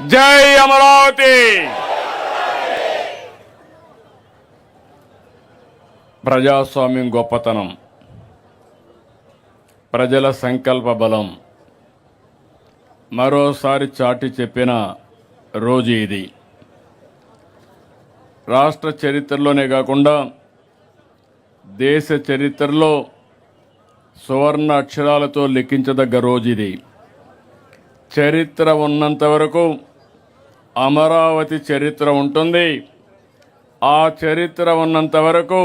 జై అమరావతి. ప్రజాస్వామ్యం గొప్పతనం, ప్రజల సంకల్ప బలం మరోసారి చాటి చెప్పిన రోజు ఇది. రాష్ట్ర చరిత్రలోనే కాకుండా దేశ చరిత్రలో సువర్ణ అక్షరాలతో లిఖించదగ్గ రోజు ఇది. చరిత్ర ఉన్నంత వరకు అమరావతి చరిత్ర ఉంటుంది. ఆ చరిత్ర ఉన్నంత వరకు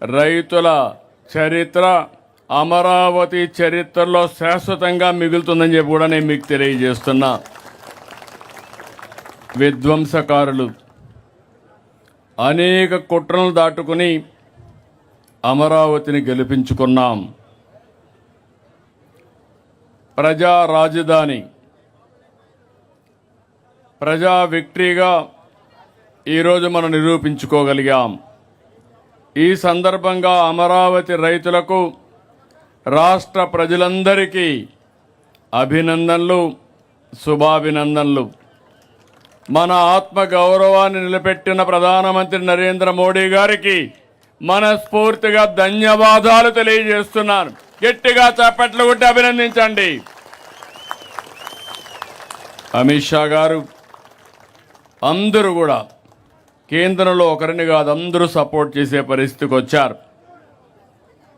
రైతుల చరిత్ర అమరావతి చరిత్రలో శాశ్వతంగా మిగులుతుందని చెప్పి కూడా నేను మీకు తెలియజేస్తున్నా. విధ్వంసకారులు అనేక కుట్రలను దాటుకుని అమరావతిని గెలిపించుకున్నాం. ప్రజా రాజధాని, ప్రజా విక్టరీగా ఈరోజు మనం నిరూపించుకోగలిగాం. ఈ సందర్భంగా అమరావతి రైతులకు, రాష్ట్ర ప్రజలందరికీ అభినందనలు, శుభాభినందనలు. మన ఆత్మ గౌరవాన్ని నిలబెట్టిన ప్రధానమంత్రి నరేంద్ర మోడీ గారికి మనస్ఫూర్తిగా ధన్యవాదాలు తెలియజేస్తున్నాను. గట్టిగా చప్పట్లు కొట్టి అభినందించండి. అమిత్ షా గారు, అందరూ కూడా కేంద్రంలో ఒకరిని కాదు అందరూ సపోర్ట్ చేసే పరిస్థితికి వచ్చారు.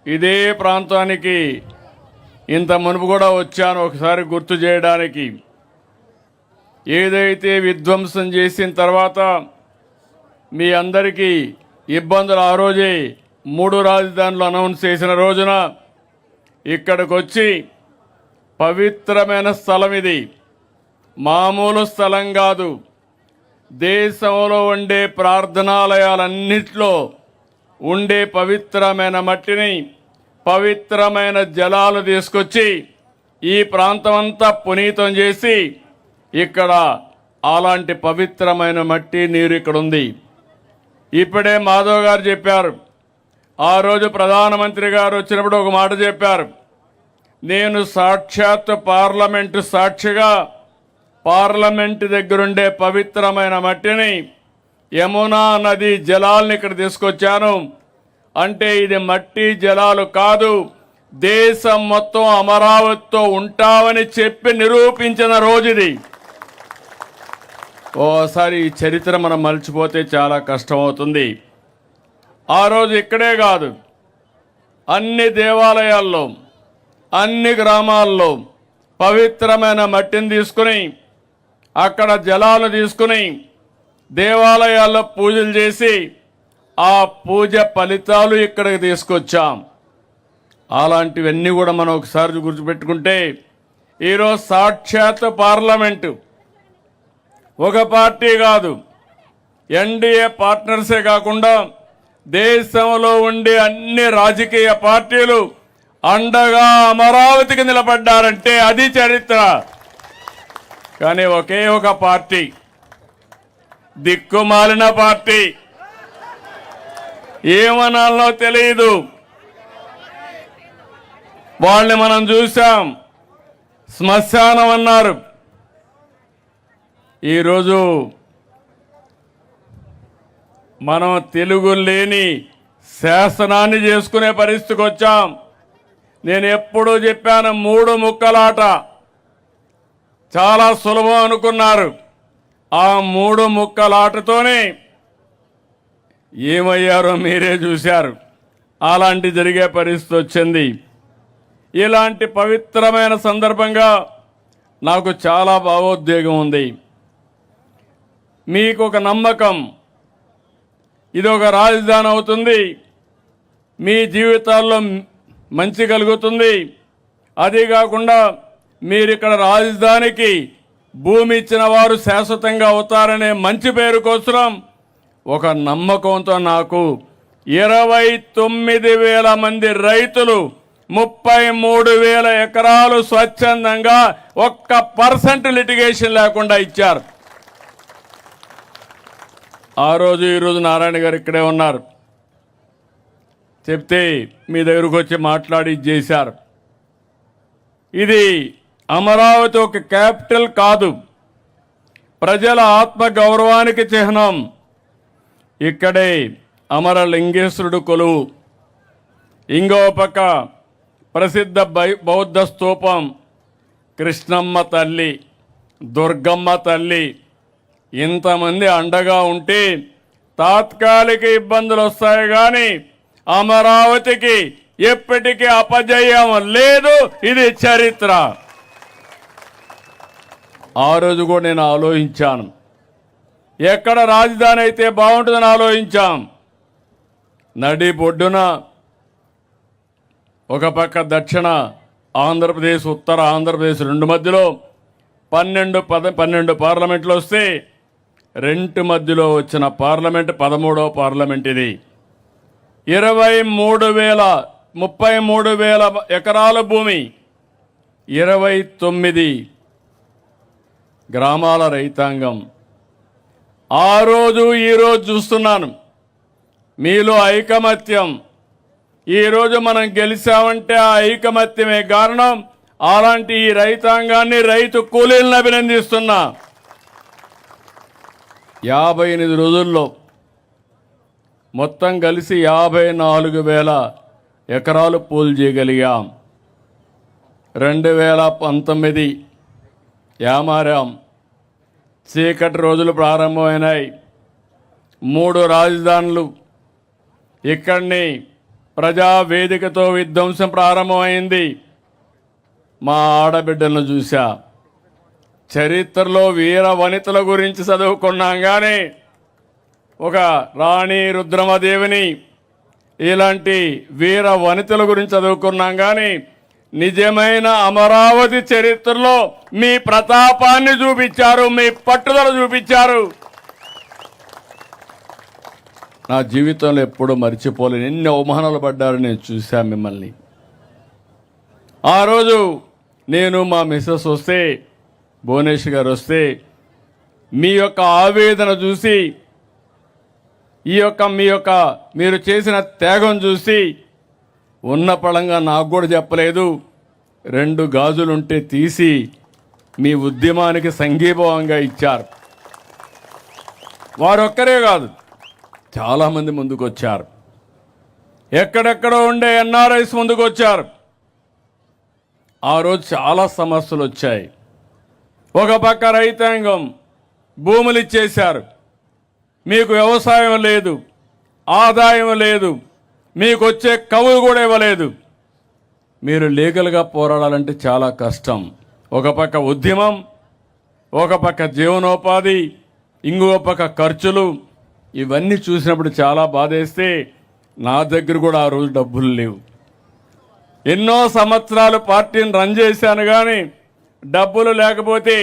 ఇదే ప్రాంతానికి ఇంత మునుపు కూడా వచ్చాను, ఒకసారి గుర్తు చేయడానికి. ఏదైతే విధ్వంసం చేసిన తర్వాత మీ అందరికీ ఇబ్బందులు ఆ రోజే 3 రాజధానులు అనౌన్స్ చేసిన రోజున ఇక్కడికి వచ్చి పవిత్రమైన స్థలం ఇది, మామూలు స్థలం కాదు. దేశంలో ఉండే ప్రార్థనాలయాలన్నిట్లో ఉండే పవిత్రమైన మట్టిని, పవిత్రమైన జలాలు తీసుకొచ్చి ఈ ప్రాంతం అంతా పునీతం చేసి ఇక్కడ అలాంటి పవిత్రమైన మట్టి నీరు ఇక్కడ ఉంది. ఇప్పుడే మాధవ్ గారు చెప్పారు, ఆ రోజు ప్రధానమంత్రి గారు వచ్చినప్పుడు ఒక మాట చెప్పారు. నేను సాక్షాత్ పార్లమెంటు సాక్షిగా పార్లమెంటు దగ్గరుండే పవిత్రమైన మట్టిని, యమునా నది జలాల్ని ఇక్కడ తీసుకొచ్చాను. అంటే ఇది మట్టి జలాలు కాదు, దేశం మొత్తం అమరావతితో ఉంటామని చెప్పి నిరూపించిన రోజు ఇది. ఓసారి ఈ చరిత్ర మనం మర్చిపోతే చాలా కష్టమవుతుంది. ఆ రోజు ఇక్కడే కాదు, అన్ని దేవాలయాల్లో, అన్ని గ్రామాల్లో పవిత్రమైన మట్టిని తీసుకుని, అక్కడ జలాలు తీసుకుని దేవాలయాల్లో పూజలు చేసి ఆ పూజ ఫలితాలు ఇక్కడికి తీసుకొచ్చాం. అలాంటివన్నీ కూడా మనం ఒకసారి గుర్తుపెట్టుకుంటే ఈరోజు సాక్షాత్ పార్లమెంటు ఒక పార్టీ కాదు, ఎన్డీఏ పార్ట్నర్సే కాకుండా దేశంలో ఉండే అన్ని రాజకీయ పార్టీలు అండగా అమరావతికి నిలబడ్డారంటే అది చరిత్ర. కానీ ఒకే ఒక పార్టీ, దిక్కుమాలిన పార్టీ, ఏమనాలో తెలియదు, వాళ్ళని మనం చూసాం. శ్మశానం అన్నారు. ఈరోజు మనం తెలుగు లేని శాసనాన్ని చేసుకునే పరిస్థితికి వచ్చాం. నేను ఎప్పుడూ చెప్పాను, 3 ముక్కలాట చాలా సులభం అనుకున్నారు. ఆ 3 ముక్కలాటతోనే ఏమయ్యారో మీరే చూశారు. అలాంటి జరిగే పరిస్థితి వచ్చింది. ఇలాంటి పవిత్రమైన సందర్భంగా నాకు చాలా భావోద్వేగం ఉంది. మీకు ఒక నమ్మకం, ఇది ఒక రాజధాని అవుతుంది, మీ జీవితాల్లో మంచి కలుగుతుంది. అదే కాకుండా మీరు ఇక్కడ రాజధానికి భూమి ఇచ్చిన వారు శాశ్వతంగా అవుతారనే మంచి పేరు కోసం ఒక నమ్మకంతో నాకు 29,000 మంది రైతులు 33,000 ఎకరాలు స్వచ్ఛందంగా 1% లిటిగేషన్ లేకుండా ఇచ్చారు. ఆ రోజు ఈరోజు నారాయణ గారు ఇక్కడే ఉన్నారు. చెప్తే మీ దగ్గరకు వచ్చి మాట్లాడి చేశారు. ఇది అమరావతి ఒక క్యాపిటల్ కాదు, ప్రజల ఆత్మ గౌరవానికి చిహ్నం. ఇక్కడే అమరలింగేశ్వరుడు కొలువు, ఇంకో పక్క ప్రసిద్ధ బౌద్ధ స్తూపం, కృష్ణమ్మ తల్లి, దుర్గమ్మ తల్లి. ఇంతమంది అండగా ఉంటే తాత్కాలిక ఇబ్బందులు వస్తాయి కానీ అమరావతికి ఎప్పటికీ అపజయం లేదు. ఇది చరిత్ర. ఆ రోజు కూడా నేను ఆలోచించాను, ఎక్కడ రాజధాని అయితే బాగుంటుందని ఆలోచించాం. నడి బొడ్డున ఒక పక్క దక్షిణ ఆంధ్రప్రదేశ్, ఉత్తర ఆంధ్రప్రదేశ్ రెండు మధ్యలో 12 పార్లమెంట్లు వస్తే రెండు మధ్యలో వచ్చిన పార్లమెంట్ 13వ పార్లమెంట్ ఇది. 33,000 ఎకరాల భూమి, 29 గ్రామాల రైతాంగం. ఆ రోజు ఈరోజు చూస్తున్నాను మీలో ఐకమత్యం. ఈరోజు మనం గెలిచామంటే ఆ ఐకమత్యమే కారణం. అలాంటి ఈ రైతాంగాన్ని, రైతు కూలీలను అభినందిస్తున్నా. 58 రోజుల్లో మొత్తం కలిసి 54,000 ఎకరాలు పూలు చేయగలిగాం. 2019 యామారాం, చీకటి రోజులు ప్రారంభమైనాయి. 3 రాజధానులు, ఇక్కడిని ప్రజావేదికతో విధ్వంసం ప్రారంభమైంది. మా ఆడబిడ్డలను చూసా. చరిత్రలో వీర వనితల గురించి చదువుకున్నాం కానీ ఒక రాణి రుద్రమదేవిని, ఇలాంటి వీర వనితల గురించి చదువుకున్నాం కానీ నిజమైన అమరావతి చరిత్రలో మీ ప్రతాపాన్ని చూపించారు, మీ పట్టుదల చూపించారు. నా జీవితంలో ఎప్పుడూ మర్చిపోలేను. ఎన్ని అవమానాలు పడ్డారు నేను చూశాను మిమ్మల్ని. ఆ రోజు నేను, మా మిస్సెస్ వస్తే, భువనేశ్వర్ గారు వస్తే, మీ యొక్క ఆవేదన చూసి, మీరు చేసిన త్యాగం చూసి ఉన్న పళంగా నాకు కూడా చెప్పలేదు. 2 గాజులుంటే తీసి మీ ఉద్యమానికి సంఘీభావంగా ఇచ్చారు. వారొక్కరే కాదు, చాలామంది ముందుకు వచ్చారు. ఎక్కడెక్కడో ఉండే ఎన్ఆర్ఐస్ ముందుకు వచ్చారు. ఆ రోజు చాలా సమస్యలు వచ్చాయి. ఒక పక్క రైతాంగం భూములు ఇచ్చేశారు, మీకు వ్యవసాయం లేదు, ఆదాయం లేదు, మీకు వచ్చే కవులు కూడా ఇవ్వలేదు. మీరు లీగల్గా పోరాడాలంటే చాలా కష్టం. ఒక పక్క ఉద్యమం, ఒక పక్క జీవనోపాధి, ఇంకో పక్క ఖర్చులు. ఇవన్నీ చూసినప్పుడు చాలా బాధేస్తే నా దగ్గర కూడా ఆ రోజు డబ్బులు లేవు. ఎన్నో సంవత్సరాలు పార్టీని రన్ చేశాను కానీ డబ్బులు లేకపోతే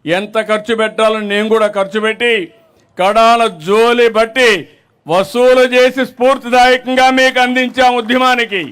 ఎంత ఖర్చు పెట్టాలని నేను కూడా ఖర్చు పెట్టి కడాల జోలి బట్టి వసూలు చేసి స్ఫూర్తిదాయకంగా మీకు అందించాం ఉద్యమానికి.